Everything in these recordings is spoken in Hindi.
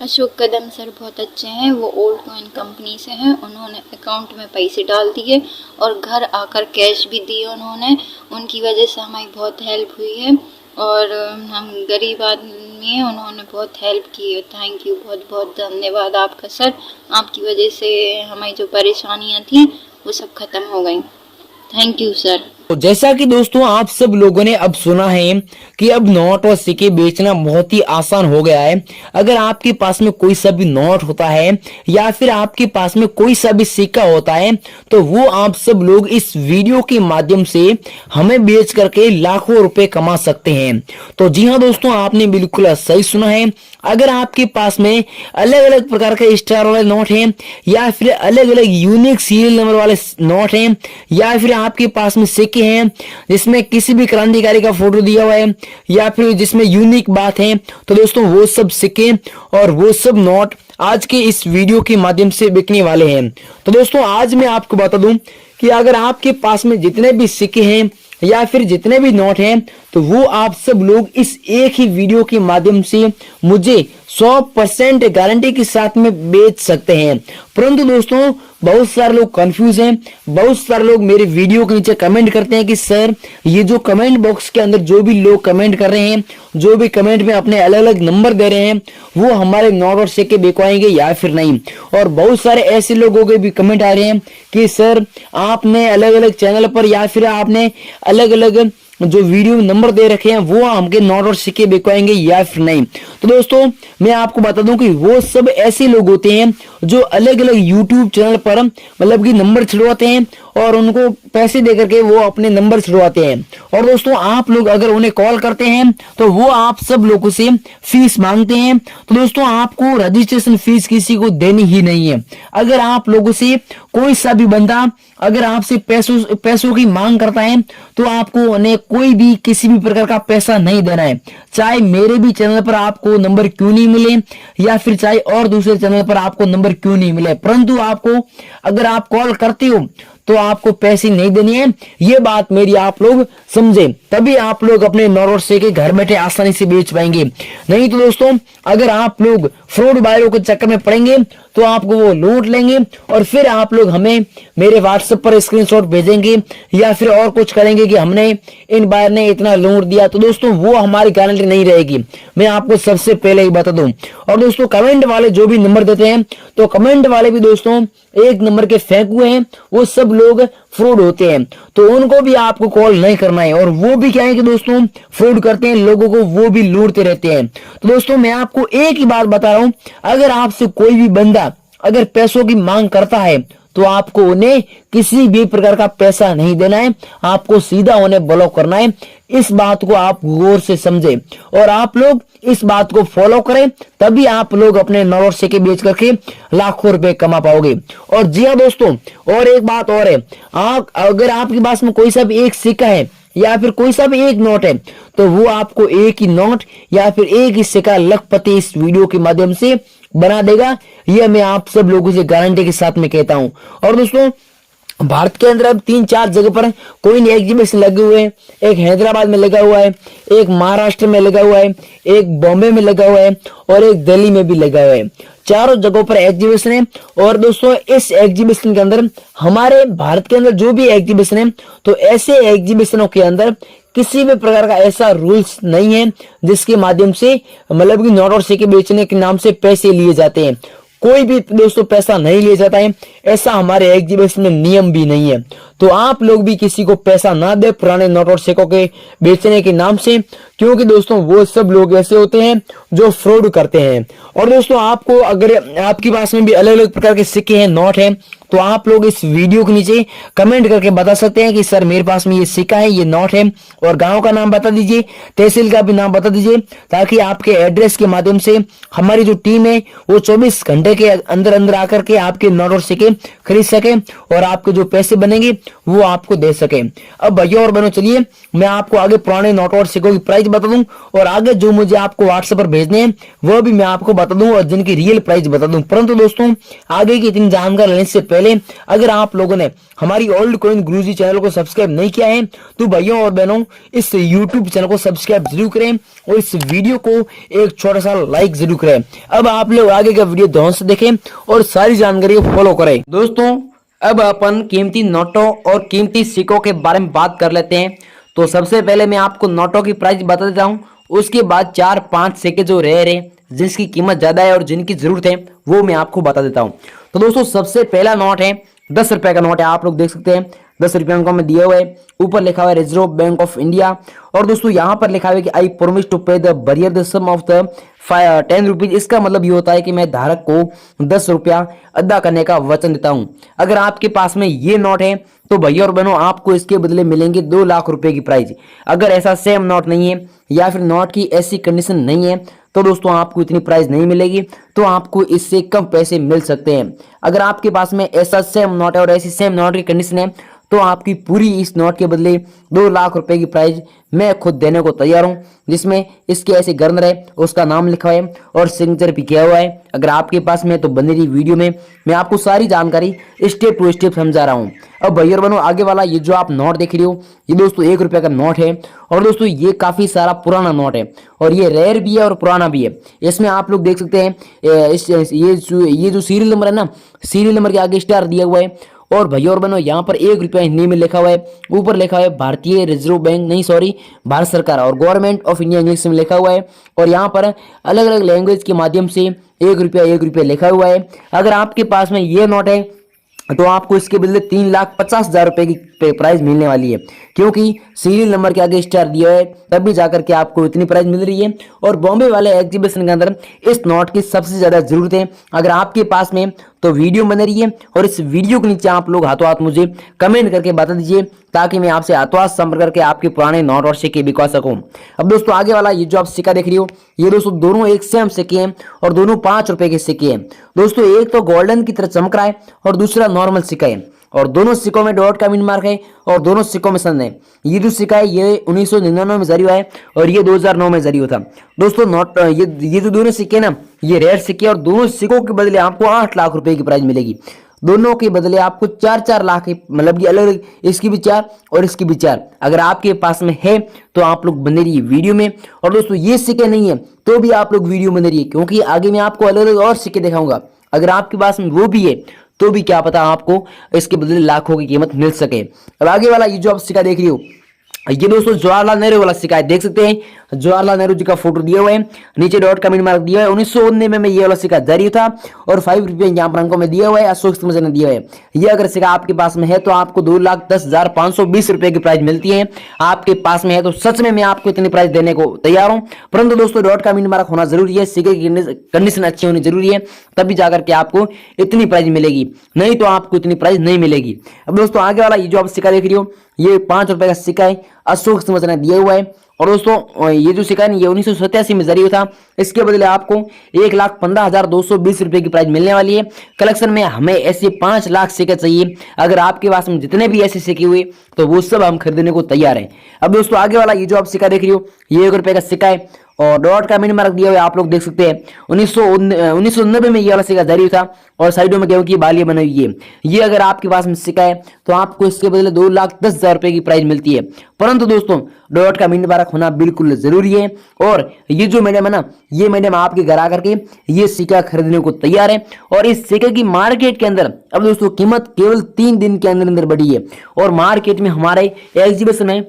अशोक कदम सर बहुत अच्छे हैं। वो ओल्ड कॉइन कंपनी से हैं। उन्होंने अकाउंट में पैसे डाल दिए और घर आकर कैश भी दिए उन्होंने। उनकी वजह से हमारी बहुत हेल्प हुई है और हम गरीब आदमी हैं, उन्होंने बहुत हेल्प की है। थैंक यू, बहुत बहुत धन्यवाद आपका सर। आपकी वजह से हमारी जो परेशानियां थी वो सब खत्म हो गई। Thank you sir. तो जैसा कि दोस्तों आप सब लोगों ने अब सुना है कि अब नोट और सिक्के बेचना बहुत ही आसान हो गया है। अगर आपके पास में कोई सा भी नोट होता है या फिर आपके पास में कोई सा भी सिक्का होता है तो वो आप सब लोग इस वीडियो के माध्यम से हमें बेच करके लाखों रुपए कमा सकते हैं। तो जी हाँ दोस्तों, आपने बिल्कुल सही सुना है। अगर आपके पास में अलग अलग प्रकार के स्टार वाले नोट हैं या फिर अलग अलग यूनिक सीरियल नंबर वाले नोट हैं या फिर आपके पास में सिक्के हैं जिसमें किसी भी क्रांतिकारी का फोटो दिया हुआ है या फिर जिसमें यूनिक बात है, तो दोस्तों वो सब सिक्के और वो सब नोट आज के इस वीडियो के माध्यम से बिकने वाले हैं। तो दोस्तों आज मैं आपको बता दूं कि अगर आपके पास में जितने भी सिक्के हैं या फिर जितने भी नोट हैं तो वो आप सब लोग इस एक ही वीडियो के माध्यम से मुझे 100% गारंटी के साथ में बेच सकते हैं। परंतु दोस्तों बहुत सारे लोग कंफ्यूज हैं। बहुत सारे लोग मेरे वीडियो के नीचे कमेंट करते हैं कि सर ये जो कमेंट बॉक्स के अंदर जो भी लोग कमेंट कर रहे हैं, जो भी कमेंट में अपने अलग अलग नंबर दे रहे हैं, वो हमारे नोट और सिक्के बिकवाएंगे या फिर नहीं। और बहुत सारे ऐसे लोगों के भी कमेंट आ रहे हैं कि सर आपने अलग अलग चैनल पर या फिर आपने अलग अलग जो वीडियो नंबर दे रखे हैं वो हमके नोट और सिक्के बिकवाएंगे या फिर नहीं। तो दोस्तों मैं आपको बता दूं कि वो सब ऐसे लोग होते हैं जो अलग अलग यूट्यूब चैनल पर मतलब कि नंबर छिड़वाते हैं और उनको पैसे दे करके वो अपने नंबर छिड़वाते हैं। और दोस्तों आप लोग अगर उन्हें कॉल करते हैं तो वो आप सब लोगों से फीस मांगते हैं। तो दोस्तों आपको रजिस्ट्रेशन फीस किसी को देनी ही नहीं है। अगर आप लोगों से कोई सा भी बंदा अगर आपसे पैसों की मांग करता है तो आपको उन्हें कोई भी किसी भी प्रकार का पैसा नहीं देना है। चाहे मेरे भी चैनल पर आपको नंबर क्यों नहीं मिले या फिर चाहे और दूसरे चैनल पर आपको नंबर क्यों नहीं मिले, परंतु आपको अगर आप कॉल करते हो तो आपको पैसे नहीं देने हैं। ये बात मेरी आप लोग समझे, तभी आप लोग अपने नोट और सिक्के घर बैठे आसानी से बेच पाएंगे। नहीं तो दोस्तों अगर आप लोग फ्रॉड बायरों के चक्कर में पड़ेंगे तो आपको वो लूट लेंगे और फिर आप लोग हमें मेरे व्हाट्सएप पर स्क्रीनशॉट भेजेंगे या फिर और कुछ करेंगे कि हमने इन बायर ने इतना लूट दिया। तो दोस्तों वो हमारी गारंटी नहीं रहेगी, मैं आपको सबसे पहले ही बता दूं। और दोस्तों कमेंट वाले जो भी नंबर देते हैं तो कमेंट वाले भी दोस्तों एक नंबर के फेंक हुए हैं, वो सब लोग फ्रॉड होते हैं। तो उनको भी आपको कॉल नहीं करना है और वो भी क्या है कि दोस्तों फ्रॉड करते हैं लोगों को, वो भी लूटते रहते हैं। तो दोस्तों मैं आपको एक ही बात बता रहा हूं, अगर आपसे कोई भी बंदा अगर पैसों की मांग करता है तो आपको उन्हें किसी भी प्रकार का पैसा नहीं देना है, आपको सीधा उन्हें ब्लॉक करना है। इस बात को आप गौर से समझे और आप लोग इस बात को फॉलो करें, तभी आप लोग अपने नोट और सिक्के बेच करके लाखों रुपए कमा पाओगे। और जी हाँ दोस्तों, और एक बात और है, आप अगर आपके पास में कोई सा भी एक सिक्का है या फिर कोई सा भी एक नोट है तो वो आपको एक ही नोट या फिर एक ही सिक्का लखपति इस वीडियो के माध्यम से बना देगा। यह मैं आप सब लोगों से गारंटी के साथ में कहता हूं। और दोस्तों भारत के अंदर अब 3-4 जगह पर कोई नहीं एग्जीबिशन लगे हुए हैं। एक हैदराबाद में लगा हुआ है, एक महाराष्ट्र में लगा हुआ है, एक बॉम्बे में लगा हुआ है और एक दिल्ली में भी लगा हुआ है। चारों जगहों पर एग्जीबिशन है। और दोस्तों इस एग्जीबिशन के अंदर हमारे भारत के अंदर जो भी एग्जीबिशन है तो ऐसे एग्जीबिशनों के अंदर किसी भी प्रकार का ऐसा रूल्स नहीं है जिसके माध्यम से मतलब कि नोट और सिक्के बेचने के नाम से पैसे लिए जाते हैं। कोई भी दोस्तों पैसा नहीं लिया जाता है, ऐसा हमारे एग्जीबिशन में नियम भी नहीं है। तो आप लोग भी किसी को पैसा ना दे पुराने नोट और सिक्कों के बेचने के नाम से, क्योंकि दोस्तों वो सब लोग ऐसे होते हैं जो फ्रॉड करते हैं। और दोस्तों आपको अगर आपके पास में भी अलग अलग प्रकार के सिक्के हैं, नोट हैं, तो आप लोग इस वीडियो के नीचे कमेंट करके बता सकते हैं कि सर मेरे पास में ये सिक्का है, ये नोट है, और गांव का नाम बता दीजिए, तहसील का भी नाम बता दीजिए, ताकि आपके एड्रेस के माध्यम से हमारी जो टीम है वो 24 घंटे के अंदर अंदर आकर के आपके नोट और सिक्के खरीद सके और आपके जो पैसे बनेंगे वो आपको दे सके। अब भैया और बहनों चलिए मैं आपको आगे पुराने नोट और सिक्कों की प्राइस बता दूं और आगे जो मुझे आपको व्हाट्सएप पर भेजने हैं वो भी मैं आपको बता दूं और जिनकी रियल प्राइस बता दूं। परंतु दोस्तों आगे की इतनी जानकारी लेने से पहले अगर आप लोगों ने हमारी ओल्ड कॉइन गुरुजी चैनल को सब्सक्राइब नहीं किया है तो भाइयों और बहनों इस यूट्यूब चैनल को सब्सक्राइब जरूर करें और इस वीडियो को एक छोटा सा लाइक जरूर करें। अब आप लोग आगे का वीडियो ध्यान से देखें और सारी जानकारी को फॉलो करें। दोस्तों अब अपन कीमती नोटों और कीमती सिक्कों के बारे में बात कर लेते हैं। तो सबसे पहले मैं आपको नोटों की प्राइस बता देता हूँ, उसके बाद 4-5 सिक्के जो रेयर है जिसकी कीमत ज्यादा है और जिनकी जरूरत है वो मैं आपको बता देता हूँ। तो दोस्तों सबसे पहला नोट है 10 रुपए का नोट है, आप लोग देख सकते हैं 10 रुपये को में दिया हुआ है, ऊपर लिखा हुआ है रिजर्व बैंक ऑफ इंडिया। और दोस्तों यहाँ पर लिखा हुआ है कि I promise to pay the bearer the sum of the 10 rupees. इसका मतलब ये होता है कि मैं धारक को 10 रुपया अदा करने का वचन देता हूँ। अगर आपके पास में ये नोट है तो भैया और बहनों आपको इसके बदले मिलेंगे 2 लाख रुपए की प्राइज। अगर ऐसा सेम नोट नहीं है या फिर नोट की ऐसी कंडीशन नहीं है तो दोस्तों आपको इतनी प्राइस नहीं मिलेगी, तो आपको इससे कम पैसे मिल सकते हैं। अगर आपके पास में ऐसा सेम नोट है और ऐसी सेम नोट की कंडीशन है तो आपकी पूरी इस नोट के बदले 2 लाख रुपए की प्राइज मैं खुद देने को तैयार हूं, जिसमें इसके ऐसे गर्नर है, उसका नाम लिखा है और सिग्नेचर भी किया हुआ है। अगर आपके पास में तो बने रही वीडियो में मैं आपको सारी जानकारी स्टेप टू स्टेप समझा रहा हूं। अब भैया बनो आगे वाला ये जो आप नोट देख रहे हो ये दोस्तों 1 रुपये का नोट है और दोस्तों ये काफी सारा पुराना नोट है और ये रेयर भी है और पुराना भी है। इसमें आप लोग देख सकते हैं ये जो सीरियल नंबर है ना, सीरियल नंबर के आगे स्टार दिया हुआ है और भैया और बहनों यहाँ पर 1 रुपया हिंदी में लिखा हुआ है, ऊपर लिखा हुआ है भारतीय रिजर्व बैंक, नहीं सॉरी भारत सरकार, और गवर्नमेंट ऑफ इंडिया इंग्लिश में लिखा हुआ है और यहाँ पर अलग अलग लैंग्वेज के माध्यम से 1 रुपया लिखा हुआ है। अगर आपके पास में ये नोट है तो आपको इसके बदले 3,50,000 रुपए की प्राइस मिलने वाली है, क्योंकि सीरियल नंबर के आगे स्टार दिया है तब भी जाकर के आपको इतनी प्राइस मिल रही है। और बॉम्बे वाले एग्जीबिशन के अंदर इस नोट की सबसे ज्यादा जरूरत है। अगर आपके पास में तो वीडियो बन रही है और इस वीडियो के नीचे आप लोग हाथों हाथ मुझे कमेंट करके बता दीजिए ताकि मैं आपसे हाथों हाथ संपर्क करके आपके पुराने नोट और सिक्के बिकवा सकूं। अब दोस्तों आगे वाला ये जो आप सिक्का देख रही हो ये दोस्तों दोनों एक सेम सिक्के हैं और दोनों 5 रुपए के सिक्के हैं। दोस्तों एक तो गोल्डन की तरह चमक रहा है और दूसरा नॉर्मल सिक्का है और दोनों सिक्कों में डॉट का मिन मार्क है और दोनों सिक्कों में सन है। ये जो सिक्का है ये 1999 में जारी हुआ है और ये 2009 में जारी हुआ था। दोस्तों नोट ये जो दोनों सिक्के ना ये रेयर सिक्के और दोनों सिक्कों के बदले आपको 8 लाख रुपए की प्राइस मिलेगी। दोनों के बदले आपको 4-4 लाख की, मतलब कि अलग अलग, इसकी भी 4 और इसकी भी 4। अगर आपके पास में है तो आप लोग बने रहिए वीडियो में। और दोस्तों ये सिक्के नहीं है तो भी आप लोग वीडियो बने रहिए, क्योंकि आगे मैं आपको अलग अलग और सिक्के दिखाऊंगा। अगर आपके पास में वो भी है तो भी क्या पता आपको इसके बदले लाखों की कीमत मिल सके। अब आगे वाला ये जो आप सिक्का देख रही हो ये दोस्तों जवाहरलाल नेहरू वाला सिक्का है, देख सकते हैं जवाहरलाल नेहरू जी का फोटो दिया हुआ है, नीचे डॉट का मिन मार्क दिया हुआ है। 1999 में ये वाला सिक्का जारी था और 5 रुपये यहाँ पर अंकों में दिया हुआ है, अशोक स्तंभ ने दिया हुआ है। ये अगर सिक्का आपके पास में है तो आपको 2,10,520 रुपए की प्राइस मिलती है। आपके पास में है तो सच में मैं आपको इतनी प्राइस देने को तैयार हूँ, परंतु दोस्तों डॉट का मिन मार्क होना जरूरी है, सिक्के की कंडीशन अच्छी होनी जरूरी है, तभी जाकर के आपको इतनी प्राइस मिलेगी, नहीं तो आपको इतनी प्राइस नहीं मिलेगी। अब दोस्तों आगे वाला ये जो आप सिक्का देख रही हो ये 5 रुपए का सिक्का है, अशोक स्तंभ ने दिया हुआ है। और दोस्तों ये जो सिक्का है ये 1987 में जारी हुआ था। इसके बदले आपको 1,15,220 रुपए की प्राइस मिलने वाली है। कलेक्शन में हमें ऐसे 5 लाख सिक्के चाहिए। अगर आपके पास में जितने भी ऐसे सिक्के हुए तो वो सब हम खरीदने को तैयार हैं। अब दोस्तों आगे वाला ये जो आप सिक्का देख रही हो ये 1 रुपए का सिक्का है और डॉट का मिन मार्क दिया हुआ है, आप लोग देख सकते हैं। 1990 में ये वाला सिक्का जारी था और साइडों में गेहूं की बालियां बनी हुई है। ये अगर आपके पास में सिक्का है तो आपको इसके बदले 2,10,000 रुपए की प्राइस मिलती है, परंतु दोस्तों डॉट का मिन मार्क होना बिल्कुल जरूरी है। और ये जो मैडम है ना ये मैडम आपके घर आकर के ये सिक्का खरीदने को तैयार है और इस सिक्के की मार्केट के अंदर अब दोस्तों कीमत केवल 3 दिन के अंदर बढ़ी है और मार्केट में हमारे एग्जीबिशन में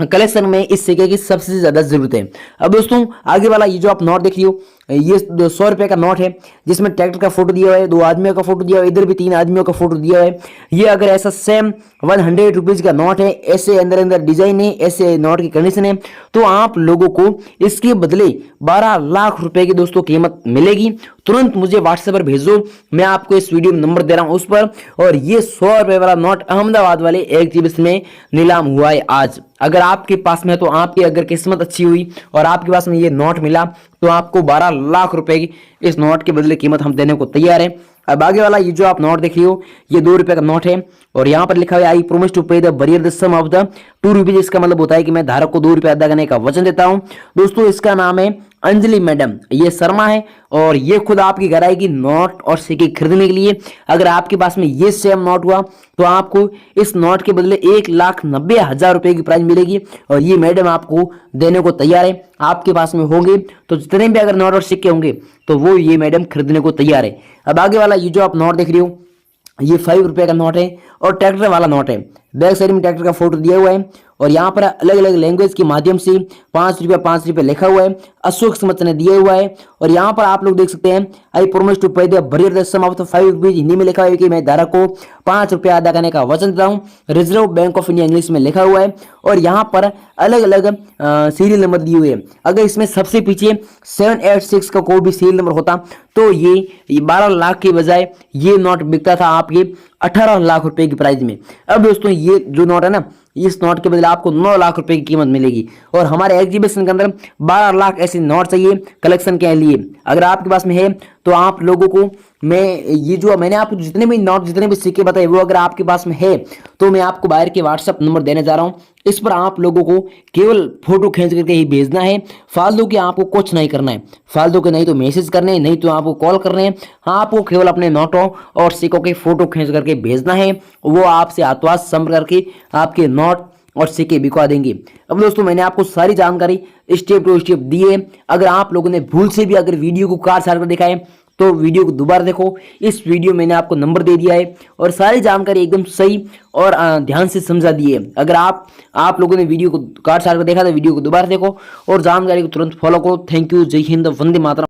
कलेक्शन में इस सिक्के की सबसे ज्यादा जरूरत है। अब दोस्तों आगे वाला ये जो आप नोट देख रही हो ये 100 रुपए का नोट है जिसमें ट्रैक्टर का फोटो दिया हुआ है, 2 आदमियों का फोटो दिया हुआ है, इधर भी 3 आदमियों का फोटो दिया हुआ है। ये अगर ऐसा सेम 100 रुपीज का नोट है, ऐसे अंदर अंदर डिजाइन है, ऐसे नोट की कंडीशन है, तो आप लोगों को इसके बदले 12 लाख रुपए की दोस्तों कीमत मिलेगी। तुरंत मुझे व्हाट्सएप पर भेजो, मैं आपको इस वीडियो में नंबर दे रहा हूं उस पर। और ये 100 रुपए वाला नोट अहमदाबाद वाले एग्जीबिशन में नीलाम हुआ है आज। अगर आपके पास में तो आपकी अगर किस्मत अच्छी हुई और आपके पास में ये नोट मिला तो आपको 12 लाख रुपए की इस नोट के बदले कीमत हम देने को तैयार है। अब आगे वाला ये जो आप नोट देख रही हो ये 2 रुपए का नोट है और यहाँ पर लिखा हुआ है I promise to pay the bearer the sum of the 2 rupees. इसका मतलब होता है कि मैं धारक को 2 रुपए अदा करने का वचन देता हूँ। दोस्तों इसका नाम है अंजलि मैडम, ये शर्मा है और ये खुद आपके घर आएगी नोट और सिक्के खरीदने के लिए। अगर आपके पास में ये सेम नोट हुआ तो आपको इस नोट के बदले 1,90,000 रुपए की प्राइज मिलेगी और ये मैडम आपको देने को तैयार है। आपके पास में होंगे तो जितने भी अगर नोट और सिक्के होंगे तो वो ये मैडम खरीदने को तैयार है। अब आगे वाला ये जो आप नोट देख रहे हो, ये 5 रुपए का नोट है और ट्रैक्टर वाला नोट है। बैक साइड में ट्रैक्टर का फोटो दिया हुआ है और यहाँ पर अलग अलग लैंग्वेज के माध्यम से 5 रुपये लिखा हुआ है, अशोक समत ने दिया हुआ है। और यहाँ पर आप लोग देख सकते हैं, I promise to pay the bearer the sum of 5 rupees, Hindi में लिखा हुआ है कि मैं धारक को 5 रुपये अदा करने का वचन देता हूँ। Reserve bank of India English में लिखा हुआ है और यहाँ पर अलग अलग सीरियल नंबर दिए हुए हैं। अगर इसमें सबसे पीछे 786 का कोई भी सीरियल नंबर होता तो ये 12 लाख के बजाय ये नोट बिकता था आपके 18 लाख रुपए की प्राइस में। अब दोस्तों ये जो नोट है ना, इस नोट के बदले आपको 9 लाख रुपए की कीमत मिलेगी और हमारे एग्जीबिशन के अंदर 12 लाख ऐसे नोट चाहिए कलेक्शन के लिए। अगर आपके पास में है तो आप लोगों को मैं ये जो मैंने आपको जितने भी नोट जितने भी सिक्के बताए वो अगर आपके पास में है तो मैं आपको बाहर के व्हाट्सएप नंबर देने जा रहा हूँ। इस पर आप लोगों को केवल फोटो खींच करके ही भेजना है, फालतू के आपको कुछ नहीं करना है। फालतू के नहीं तो मैसेज करने हैं, नहीं तो आपको कॉल करने हैं। हाँ, आपको केवल अपने नोटों और सिक्कों के फोटो खींच करके भेजना है, वो आपसे हाथों संपर्क करके आपके नोट और सिक्के बिकवा देंगे। अब दोस्तों मैंने आपको सारी जानकारी स्टेप टू स्टेप दी है। अगर आप लोगों ने भूल से भी अगर वीडियो को काट छाट कर देखा है तो वीडियो को दोबारा देखो। इस वीडियो मैंने आपको नंबर दे दिया है और सारी जानकारी एकदम सही और ध्यान से समझा दी है। अगर आप लोगों ने वीडियो को काट छाट कर देखा तो वीडियो को दोबारा देखो और जानकारी को तुरंत फॉलो करो। थैंक यू, जय हिंद, वंदे मातरम।